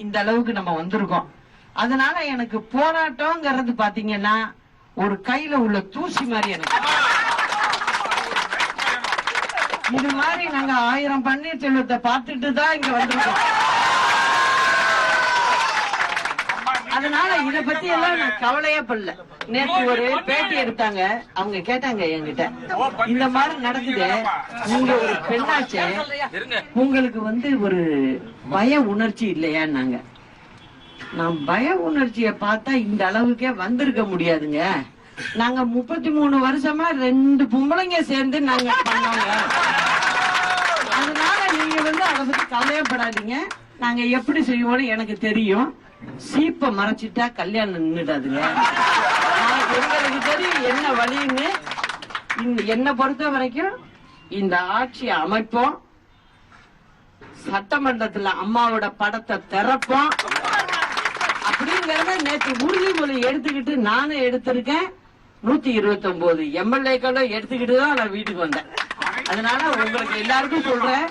இந்த அளவுக்கு நம்ம வந்திருக்கோம். அதனால எனக்கு போராட்டம்ங்கிறது பாத்தீங்கன்னா ஒரு கையில உள்ள தூசி மாதிரி. எனக்கு இது மாதிரி நாங்க 1000 பன்னீர்செல்வத்தை பார்த்துட்டு தான் இங்க வந்திருக்கோம். அதனால இத பத்தி எல்லாம் நான் கவலையே படல. நேற்று ஒரு பேட்டி எடுத்தாங்க, அவங்க கேட்டாங்க என்கிட்ட, இந்த மாதிரி நடக்குது, நீங்க ஒரு பெண்ணாச்சே, உங்களுக்கு ஒரு பய உணர்ச்சி இல்லையான்னாங்க. நான் பய உணர்ச்சிய பார்த்தா இந்த அளவுக்கே வந்திருக்க முடியாதுங்க. நாங்க 33 வருஷமா 2 பொம்பளைங்க சேர்ந்து நாங்க பண்ணோங்க. அதனால நீங்க அதை பத்தி கவலையப்படாதீங்க. நாங்க எப்படி செய்வோம்னு எனக்கு தெரியும். சீப்ப மறைச்சிட்டா கல்யாணம் நின்னுடாதுங்க. எங்களுக்கு தெரியும் என்ன வழின்னு. என்ன பொறுத்த வரைக்கும் இந்த ஆட்சியை அமைப்போம். சட்டமன்றத்துல அம்மாவோட படத்தை திறப்போம். அப்படிங்கறத நேற்று உறுதிமொழி எடுத்துக்கிட்டு நானும் எடுத்திருக்கேன். 129 எம்எல்ஏக்களும் எடுத்துக்கிட்டு தான் நான் வீட்டுக்கு வந்தேன். அதனால உங்களுக்கு எல்லாருக்கும் சொல்றேன்,